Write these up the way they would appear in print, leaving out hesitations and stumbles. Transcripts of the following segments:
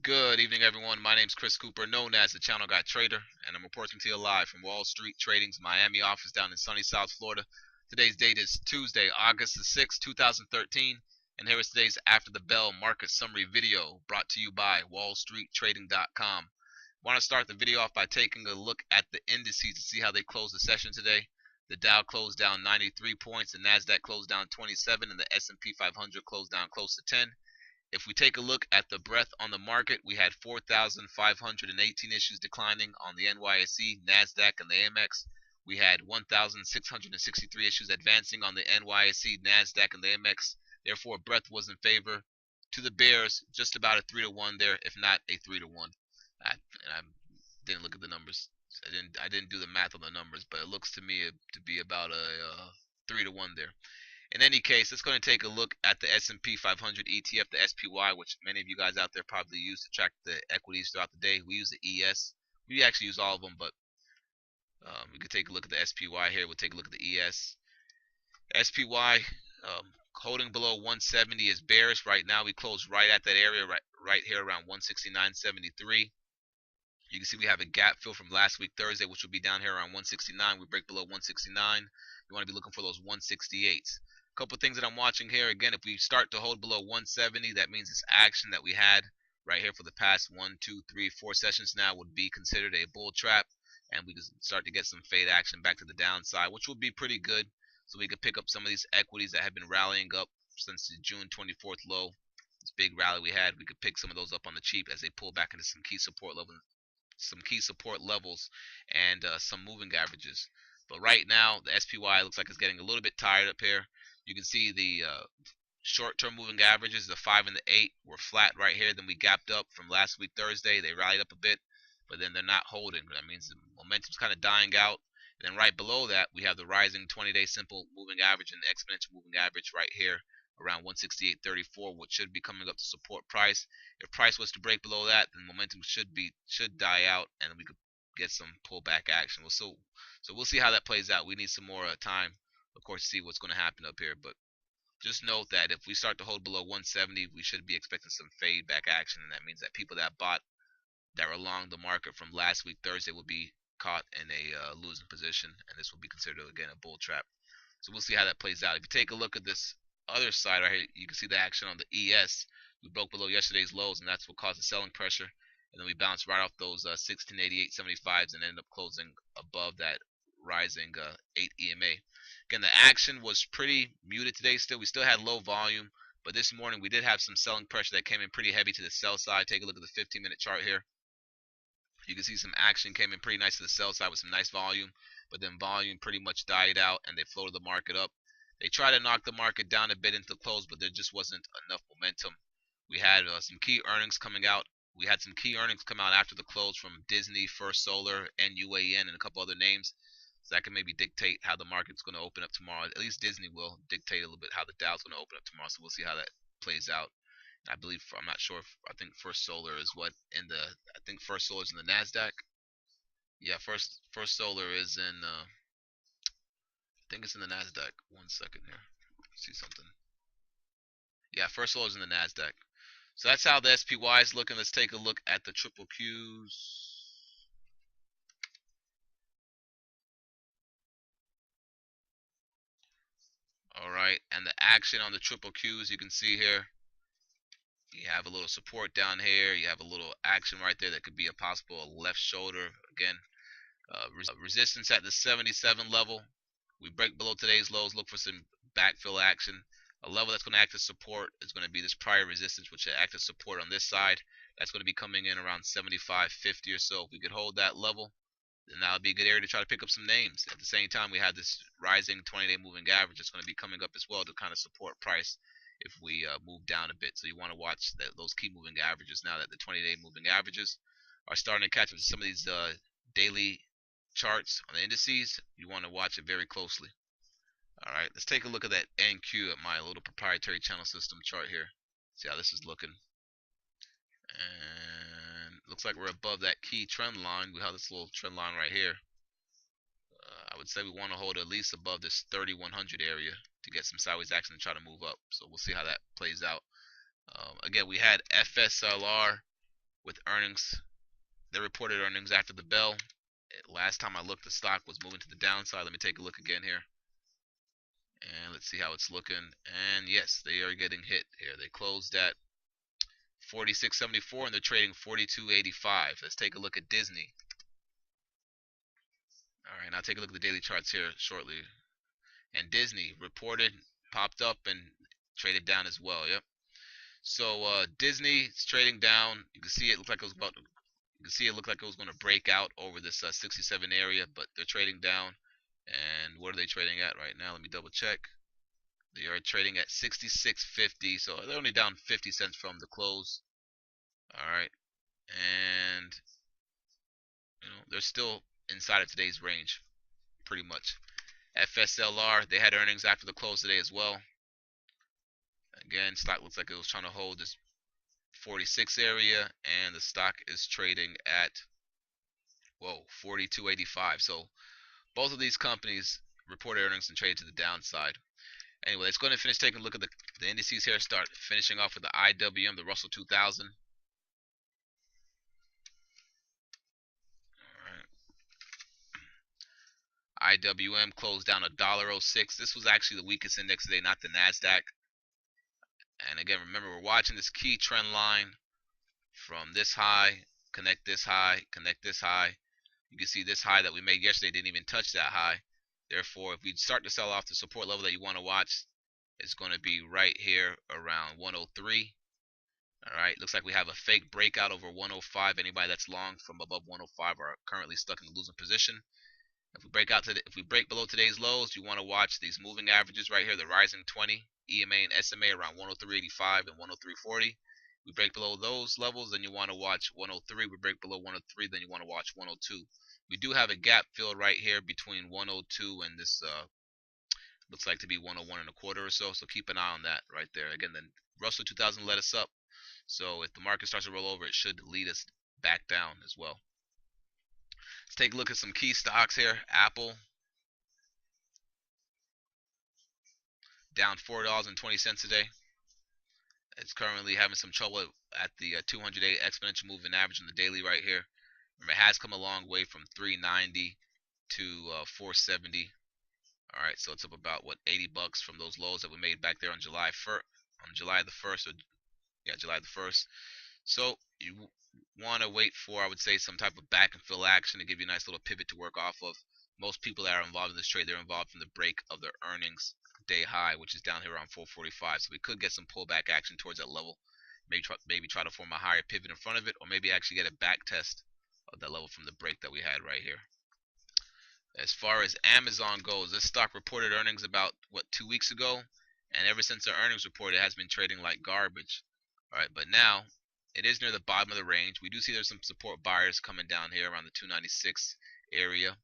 Good evening, everyone. My name is Chris Cooper, known as the Channel Guy Trader, and I'm reporting to you live from Wall Street Trading's Miami office down in sunny South Florida. Today's date is Tuesday, August the 6th, 2013, and here is today's After the Bell market summary video brought to you by wallstreettrading.com. I want to start the video off by taking a look at the indices to see how they closed the session today. The Dow closed down 93 points, the Nasdaq closed down 27, and the S&P 500 closed down close to 10. If we take a look at the breadth on the market, we had 4,518 issues declining on the NYSE, NASDAQ, and the AMX. We had 1,663 issues advancing on the NYSE, NASDAQ, and the AMX. Therefore, breadth was in favor to the bears, just about a 3-to-1 there, if not a 3-to-1. I didn't look at the numbers. I didn't do the math on the numbers, but it looks to me to be about a 3-to-1 there. In any case, let's go and take a look at the S&P 500 ETF, the SPY, which many of you guys out there probably use to track the equities throughout the day. We use the ES. We actually use all of them, but we could take a look at the SPY here. We'll take a look at the ES. SPY holding below 170 is bearish. Right now, we closed right at that area, right here around 169.73. You can see we have a gap fill from last week Thursday, which will be down here around 169. We break below 169. You want to be looking for those 168s. Couple things that I'm watching here. Again, if we start to hold below 170, that means this action that we had right here for the past 1, 2, 3, 4 sessions now would be considered a bull trap, and we can start to get some fade action back to the downside, which would be pretty good. So we could pick up some of these equities that have been rallying up since the June 24th low. This big rally we had, we could pick some of those up on the cheap as they pull back into some key support levels, and some moving averages. But right now, the SPY looks like it's getting a little bit tired up here. You can see the short-term moving averages, the 5 and the 8, were flat right here. Then we gapped up from last week Thursday. They rallied up a bit, but then they're not holding. That means the momentum's kind of dying out. And then right below that, we have the rising 20-day simple moving average and the exponential moving average right here around 168.34, which should be coming up to support price. If price was to break below that, then momentum should die out, and we could get some pullback action. So we'll see how that plays out. We need some more time, of course, to see what's going to happen up here. But just note that if we start to hold below 170, we should be expecting some fade back action, and that means that people that were long the market from last week Thursday will be caught in a losing position, and this will be considered again a bull trap. So we'll see how that plays out. If you take a look at this other side right here, you can see the action on the ES. We broke below yesterday's lows, and that's what caused the selling pressure. And then we bounced right off those 1688.75s and ended up closing above that rising 8 EMA. Again, the action was pretty muted today still. We still had low volume, but this morning we did have some selling pressure that came in pretty heavy to the sell side. Take a look at the 15-minute chart here. You can see some action came in pretty nice to the sell side with some nice volume, but then volume pretty much died out and they floated the market up. They tried to knock the market down a bit into the close, but there just wasn't enough momentum. We had some key earnings coming out. We had some key earnings come out after the close from Disney, First Solar, NUAN, and a couple other names. So that can maybe dictate how the market's going to open up tomorrow. At least Disney will dictate a little bit how the Dow's going to open up tomorrow. So we'll see how that plays out. I believe, I'm not sure if, I think First Solar is I think First Solar is in the NASDAQ. Yeah, First Solar is in, I think it's in the NASDAQ. 1 second here. See something. Yeah, First Solar is in the NASDAQ. So that's how the SPY is looking. Let's take a look at the triple Qs. All right, and the action on the triple Qs, you can see here. You have a little support down here. You have a little action right there that could be a possible left shoulder. Again, resistance at the 77 level. We break below today's lows. Look for some backfill action. A level that's going to act as support is going to be this prior resistance, which will act as support on this side. That's going to be coming in around 75.50 or so. If we could hold that level, then that would be a good area to try to pick up some names. At the same time, we have this rising 20-day moving average that's going to be coming up as well to kind of support price if we move down a bit. So you want to watch those key moving averages now that the 20-day moving averages are starting to catch up to some of these daily charts on the indices. You want to watch it very closely. All right, let's take a look at that NQ at my little proprietary channel system chart here. See how this is looking. And looks like we're above that key trend line. We have this little trend line right here. I would say we want to hold at least above this 3100 area to get some sideways action and try to move up. So we'll see how that plays out. Again, we had FSLR, with earnings. They reported earnings after the bell. Last time I looked, the stock was moving to the downside. Let me take a look again here. And let's see how it's looking. And yes, they are getting hit here. They closed at 46.74 and they're trading 42.85. Let's take a look at Disney. All right, now take a look at the daily charts here shortly. And Disney reported, popped up, and traded down as well. Yep. So Disney is trading down. You can see it looked like it was about. You can see it looked like it was going to break out over this 67 area, but they're trading down. And what are they trading at right now? Let me double check. They are trading at 66.50, so they're only down 50 cents from the close. All right, and they're still inside of today's range, pretty much. FSLR, they had earnings after the close today as well. Again, stock looks like it was trying to hold this 46 area, and the stock is trading at 42.85. So both of these companies reported earnings and traded to the downside. Anyway, let's go ahead and finish taking a look at the indices here. Start finishing off with the IWM, the Russell 2000. All right. IWM closed down $1.06. This was actually the weakest index today, not the NASDAQ. And again, remember, we're watching this key trend line from this high, connect this high, connect this high. You can see this high that we made yesterday didn't even touch that high. Therefore, if we start to sell off, the support level that you want to watch is going to be right here around 103. All right, looks like we have a fake breakout over 105. Anybody that's long from above 105 are currently stuck in the losing position. If we break below today's lows, you want to watch these moving averages right here, the rising 20, EMA and SMA around 103.85 and 103.40. We break below those levels, then you want to watch 103. We break below 103, then you want to watch 102. We do have a gap filled right here between 102 and this looks like to be 101 and a quarter or so. So keep an eye on that right there. Again, then Russell 2000 led us up. So if the market starts to roll over, it should lead us back down as well. Let's take a look at some key stocks here. Apple down $4.20 today. It's currently having some trouble at the 200-day exponential moving average on the daily right here. Remember, it has come a long way from 390 to 470. All right, so it's up about what, 80 bucks from those lows that we made back there on July the 1st, July the 1st. So you want to wait for, I would say, some type of back and fill action to give you a nice little pivot to work off of. Most people that are involved in this trade, they're involved from the break of their earnings day high, which is down here around 445. So we could get some pullback action towards that level. Maybe try to form a higher pivot in front of it, or maybe actually get a back test of that level from the break that we had right here. As far as Amazon goes, this stock reported earnings about 2 weeks ago, and ever since their earnings report, it has been trading like garbage. All right, but now it is near the bottom of the range. We do see there's some support buyers coming down here around the 296 area.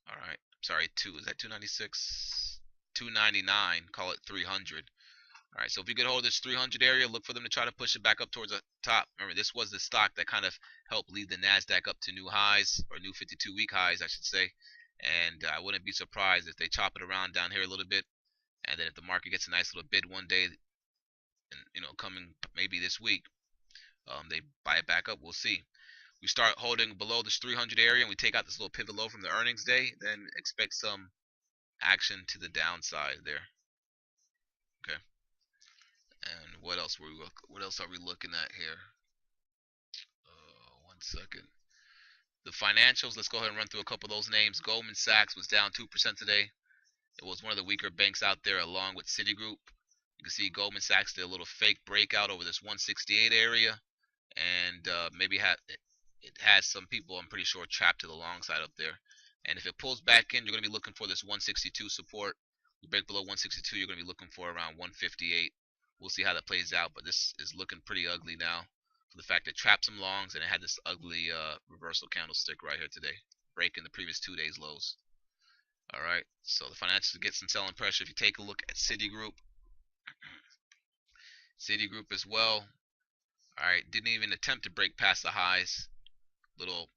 All right, sorry, is that 296? 299, call it 300. All right, so if you could hold this 300 area, look for them to try to push it back up towards the top. Remember, this was the stock that kind of helped lead the NASDAQ up to new highs, or new 52-week highs, I should say. And I wouldn't be surprised if they chop it around down here a little bit. And then if the market gets a nice little bid one day, and coming maybe this week, they buy it back up. We'll see. We start holding below this 300 area, and we take out this little pivot low from the earnings day, then expect some action to the downside there. Okay. And what else are we looking at here? One second. The financials, let's go ahead and run through a couple of those names. Goldman Sachs was down 2% today. It was one of the weaker banks out there, along with Citigroup. You can see Goldman Sachs did a little fake breakout over this 168 area, and maybe it has some people, I'm pretty sure, trapped to the long side up there. And if it pulls back in, you're going to be looking for this 162 support. You break below 162, you're going to be looking for around 158. We'll see how that plays out, but this is looking pretty ugly now for the fact it trapped some longs and it had this ugly reversal candlestick right here today, breaking the previous 2 days lows. All right, so the financials get some selling pressure. If you take a look at Citigroup as well, all right, didn't even attempt to break past the highs. Little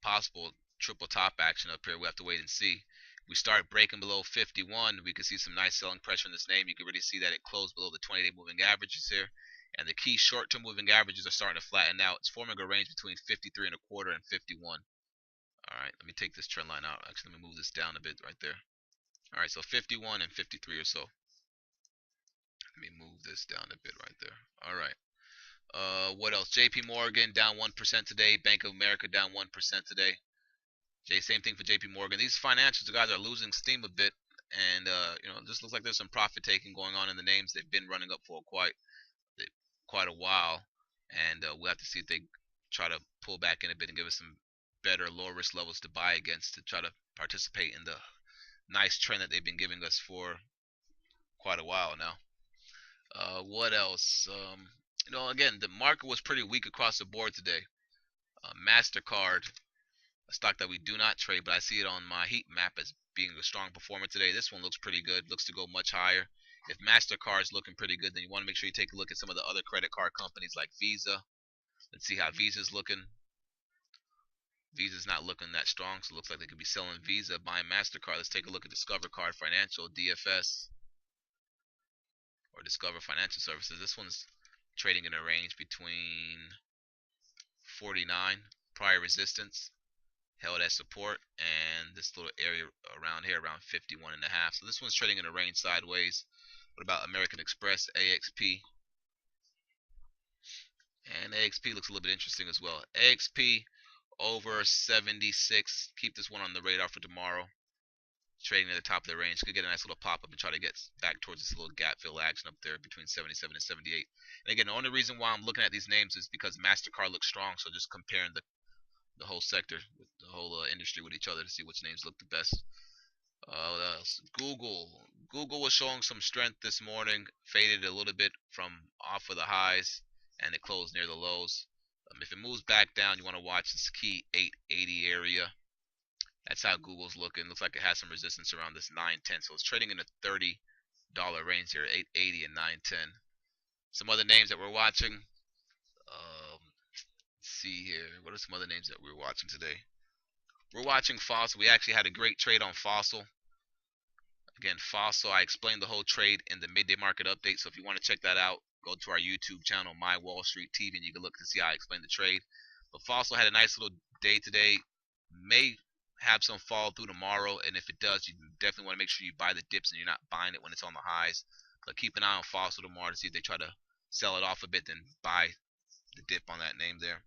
possible triple top action up here. We have to wait and see. We start breaking below 51, we can see some nice selling pressure in this name. You can really see that it closed below the 20-day moving averages here. And the key short-term moving averages are starting to flatten out. It's forming a range between 53 and a quarter and 51. All right, let me take this trend line out. Actually, let me move this down a bit right there. All right, so 51 and 53 or so. Let me move this down a bit right there. All right. What else? JP Morgan down 1% today. Bank of America down 1% today. Same thing for JP Morgan. These financials guys are losing steam a bit, and it just looks like there's some profit taking going on in the names. They've been running up for quite a while, and we'll have to see if they try to pull back in a bit and give us some better low risk levels to buy against to try to participate in the nice trend that they've been giving us for quite a while now. What else? Again, the market was pretty weak across the board today. MasterCard, a stock that we do not trade, but I see it on my heat map as being a strong performer today. This one looks pretty good, looks to go much higher. If MasterCard is looking pretty good, then you want to make sure you take a look at some of the other credit card companies like Visa. Let's see how Visa's looking. Visa's not looking that strong, so it looks like they could be selling Visa, buying MasterCard. Let's take a look at Discover Card Financial, DFS, or Discover Financial Services. This one's trading in a range between 49, prior resistance, held as support, and this little area around here around 51.5. So this one's trading in a range sideways. What about American Express, AXP? And AXP looks a little bit interesting as well. AXP over 76. Keep this one on the radar for tomorrow. Trading at the top of the range. Could get a nice little pop up and try to get back towards this little gap fill action up there between 77 and 78. And again, the only reason why I'm looking at these names is because MasterCard looks strong. So just comparing the whole sector, with the whole industry with each other to see which names look the best. What else? Google was showing some strength this morning. Faded a little bit from off of the highs, and it closed near the lows. If it moves back down, you want to watch this key 880 area. That's how Google's looking. Looks like it has some resistance around this 910. So it's trading in a $30 range here, 880 and 910. Some other names that we're watching. Let's see here. What are some other names that we're watching today? We're watching Fossil. We actually had a great trade on Fossil. Again, Fossil, I explained the whole trade in the midday market update. So if you want to check that out, go to our YouTube channel, My Wall Street TV, and you can look to see how I explained the trade. But Fossil had a nice little day today. May have some fall through tomorrow, and if it does, you definitely want to make sure you buy the dips and you're not buying it when it's on the highs. But keep an eye on Fossil tomorrow to see if they try to sell it off a bit, then buy the dip on that name there.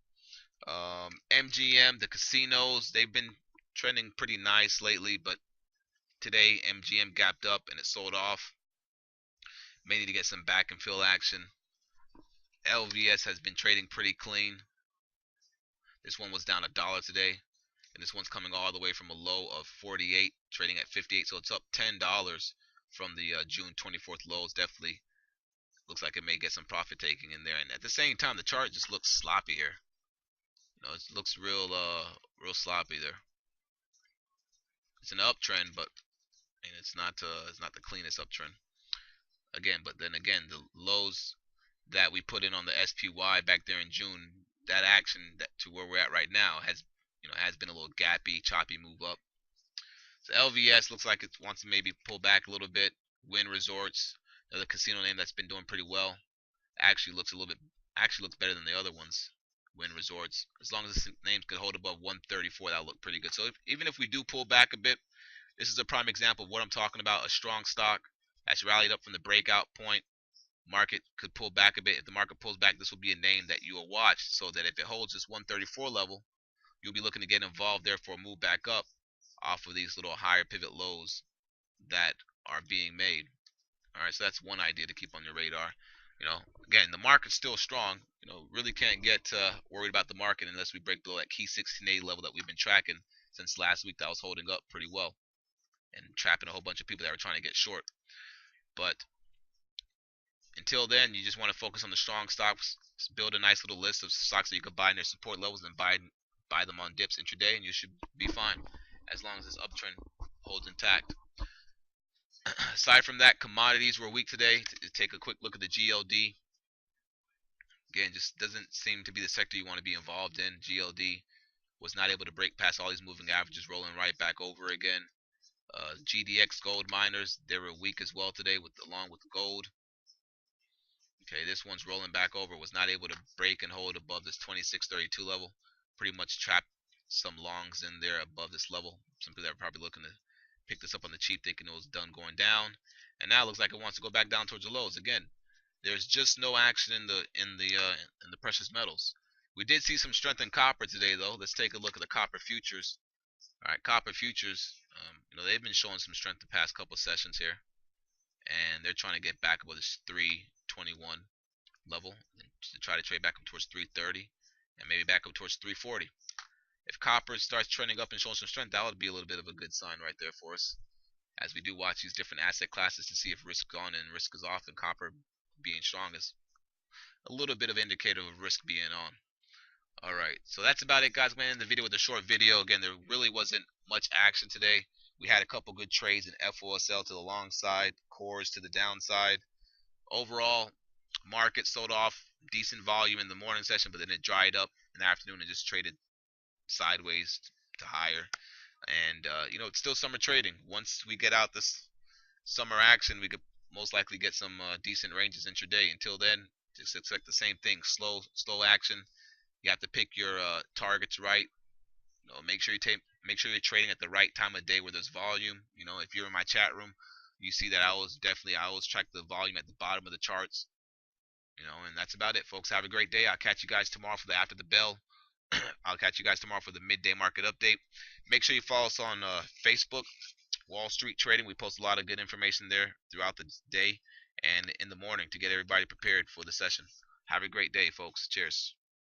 MGM, the casinos, they've been trending pretty nice lately, but today MGM gapped up and it sold off. May need to get some back and fill action. LVS has been trading pretty clean. This one was down $1 today, and this one's coming all the way from a low of 48, trading at 58. So it's up $10 from the June 24th lows. Definitely looks like it may get some profit taking in there. And at the same time, the chart just looks sloppy here. It looks real sloppy there. It's an uptrend, but it's not the cleanest uptrend. Again, but then again, the lows that we put in on the SPY back there in June, that action to where we're at right now has been a little gappy, choppy move up. So LVS looks like it wants to maybe pull back a little bit. Wynn Resorts, another casino name that's been doing pretty well, actually looks better than the other ones. Wynn Resorts, as long as this name could hold above 134, that'll look pretty good. So even if we do pull back a bit, this is a prime example of what I'm talking about. A strong stock that's rallied up from the breakout point. Market could pull back a bit. If the market pulls back, this will be a name that you will watch, so that if it holds this 134 level, you'll be looking to get involved there for a move back up off of these little higher pivot lows that are being made. All right, so that's one idea to keep on your radar. Again, the market's still strong. Really can't get worried about the market unless we break below that key 1680 level that we've been tracking since last week. That was holding up pretty well and trapping a whole bunch of people that were trying to get short. But until then, you just want to focus on the strong stocks. Build a nice little list of stocks that you can buy in their support levels and buy them on dips intraday, and you should be fine as long as this uptrend holds intact. Aside from that, commodities were weak today. Take a quick look at the GLD. Again, just doesn't seem to be the sector you want to be involved in. GLD was not able to break past all these moving averages, rolling right back over again. GDX gold miners, they were weak as well today, along with gold. Okay, this one's rolling back over. Was not able to break and hold above this 2632 level. Pretty much trapped some longs in there above this level. Some people that are probably looking to pick this up on the cheap, thinking it was done going down. And now it looks like it wants to go back down towards the lows again. There's just no action in the precious metals. We did see some strength in copper today, though. Let's take a look at the copper futures. All right, copper futures. They've been showing some strength the past couple sessions here, and they're trying to get back above this 321 level and to try to trade back up towards 330 and maybe back up towards 340. If copper starts trending up and showing some strength, that would be a little bit of a good sign right there for us, as we do watch these different asset classes to see if risk is on and risk is off, and copper being strong is a little bit of an indicator of risk being on. All right, so that's about it, guys. Man, the video with a short video. Again, there really wasn't much action today. We had a couple good trades in FOSL to the long side, cores to the downside. Overall, market sold off decent volume in the morning session, but then it dried up in the afternoon and just traded sideways to higher. And it's still summer trading. Once we get out this summer action, we could most likely get some decent ranges intraday. Until then, just expect the same thing: slow action. You have to pick your targets right. Make sure you're trading at the right time of day where there's volume. If you're in my chat room, you see that I always track the volume at the bottom of the charts. And that's about it, folks. Have a great day. I'll catch you guys tomorrow for the after the bell. I'll catch you guys tomorrow for the midday market update. Make sure you follow us on Facebook, Wall Street Trading. We post a lot of good information there throughout the day and in the morning to get everybody prepared for the session. Have a great day, folks. Cheers.